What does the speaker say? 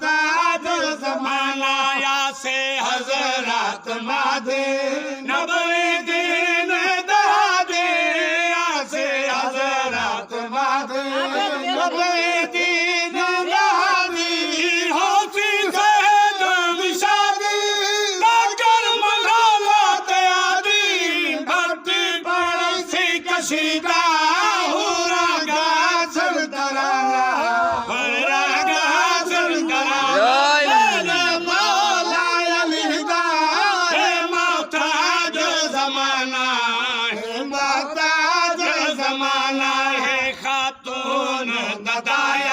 मोहताज जमाना या से हजरत मादे नबी दीन दादे या से हजरत मादे नबी दीन दादी होती से दम शादी कर मनाला तैयारी भक्ति पड़सी कशीदा हुरा गाजर दराना हुरा गाजर दराना मौला अलीदा है मोहताज जमाना है मोहताज जमाना है खातून ददाया